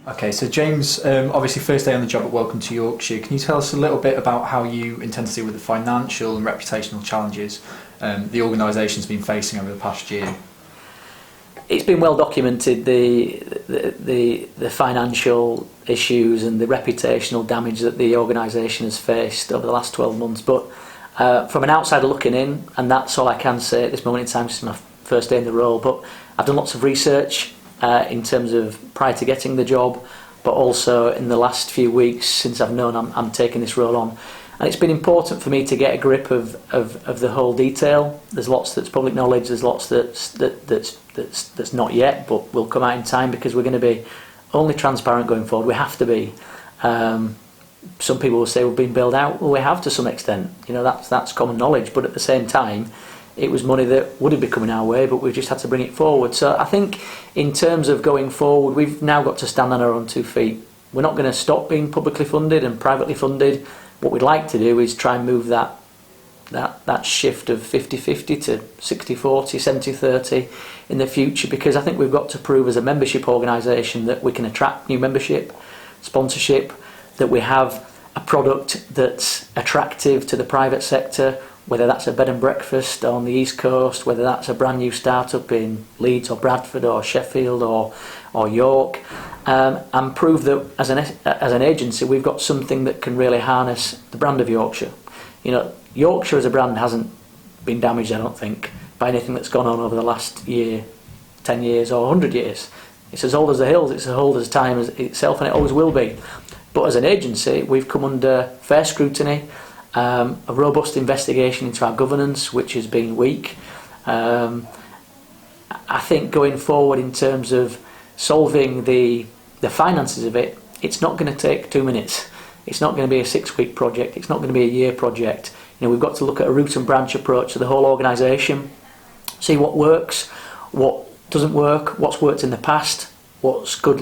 Okay, so James, obviously first day on the job at Welcome to Yorkshire. Can you tell us a little bit about how you intend to deal with the financial and reputational challenges the organisation's been facing over the past year? It's been well documented, the financial issues and the reputational damage that the organisation has faced over the last 12 months. But from an outsider looking in, and that's all I can say at this moment in time, this is my first day in the role, but I've done lots of research in terms of prior to getting the job, but also in the last few weeks since I've known I'm taking this role on. And it's been important for me to get a grip of the whole detail. There's lots that's public knowledge, there's lots that's not yet, but will come out in time, because we're going to be only transparent going forward. We have to be. Some people will say we've been bailed out. Well, we have to some extent. You know, that's common knowledge. But at the same time, it was money that would have been coming our way, but we've just had to bring it forward. So I think in terms of going forward, we've now got to stand on our own 2 feet. We're not going to stop being publicly funded and privately funded. What we'd like to do is try and move that shift of 50-50 to 60-40, 70-30 in the future, because I think we've got to prove as a membership organisation that we can attract new membership, sponsorship, that we have a product that's attractive to the private sector, whether that's a bed and breakfast on the East Coast, whether that's a brand new startup in Leeds or Bradford or Sheffield or York, and prove that as an agency we've got something that can really harness the brand of Yorkshire. You know, Yorkshire as a brand hasn't been damaged, I don't think, by anything that's gone on over the last year, 10 years or 100 years. It's as old as the hills, it's as old as time as itself, and it always will be. But as an agency, we've come under fair scrutiny, a robust investigation into our governance, which has been weak. I think going forward in terms of solving the finances of it, it's not going to take 2 minutes. It's not going to be a 6-week project. It's not going to be a year project. You know, we've got to look at a root and branch approach to the whole organisation, see what works, what doesn't work, what's worked in the past, what good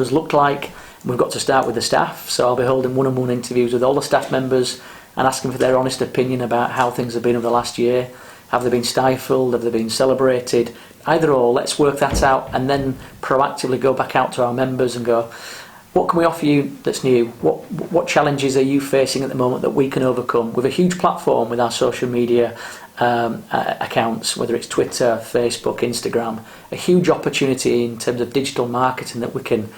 has looked like. And we've got to start with the staff. So I'll be holding one-on-one interviews with all the staff members and asking for their honest opinion about how things have been over the last year. Have they been stifled? Have they been celebrated? Either or, let's work that out and then proactively go back out to our members and go, what can we offer you that's new? What challenges are you facing at the moment that we can overcome? With a huge platform with our social media accounts, whether it's Twitter, Facebook, Instagram, a huge opportunity in terms of digital marketing that we can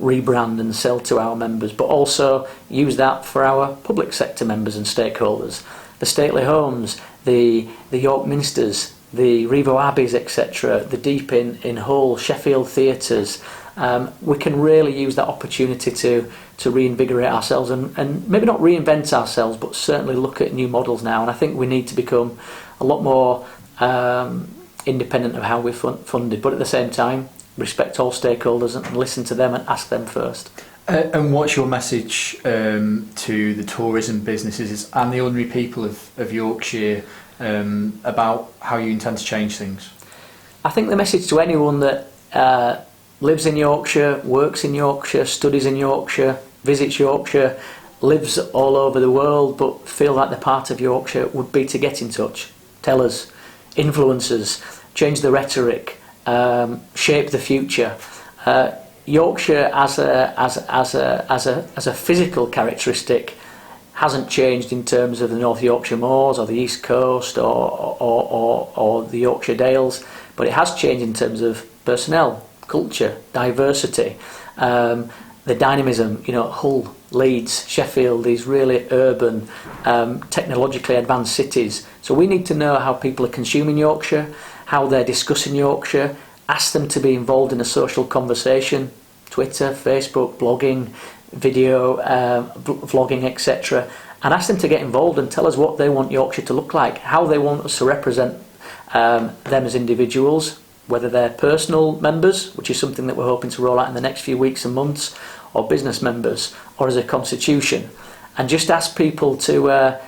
rebrand and sell to our members, but also use that for our public sector members and stakeholders. The stately homes, the York Minsters, the Revo Abbeys, etc., the Deep in Hull, Sheffield theatres. We can really use that opportunity to reinvigorate ourselves and maybe not reinvent ourselves, but certainly look at new models now. And I think we need to become a lot more independent of how we're funded, but at the same time respect all stakeholders and listen to them and ask them first. And what's your message to the tourism businesses and the ordinary people of Yorkshire about how you intend to change things? I think the message to anyone that lives in Yorkshire, works in Yorkshire, studies in Yorkshire, visits Yorkshire, lives all over the world but feel like they're part of Yorkshire would be to get in touch. Tell us, influence us, change the rhetoric, shape the future. Yorkshire as a physical characteristic hasn't changed in terms of the North Yorkshire Moors or the East Coast or the Yorkshire Dales, but it has changed in terms of personnel, culture, diversity, the dynamism. You know, Hull, Leeds, Sheffield, these really urban, technologically advanced cities. So we need to know how people are consuming Yorkshire, how they're discussing Yorkshire, ask them to be involved in a social conversation, Twitter, Facebook, blogging, video, vlogging, etc., and ask them to get involved and tell us what they want Yorkshire to look like, how they want us to represent them as individuals, whether they're personal members, which is something that we're hoping to roll out in the next few weeks and months, or business members, or as a constitution, and just ask people to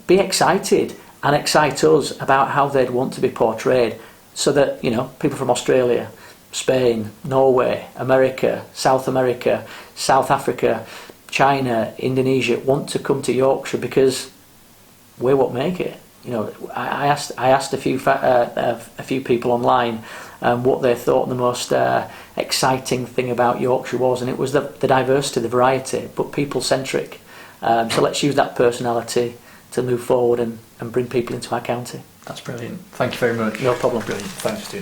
be excited and excite us about how they'd want to be portrayed, so that, you know, people from Australia, Spain, Norway, America, South Africa, China, Indonesia want to come to Yorkshire because we're what make it. You know, I asked a few people online what they thought the most exciting thing about Yorkshire was, and it was the diversity, the variety, but people-centric. So let's use that personality to move forward and bring people into our county. That's brilliant. Thank you very much. No problem. Brilliant. Thanks for doing that.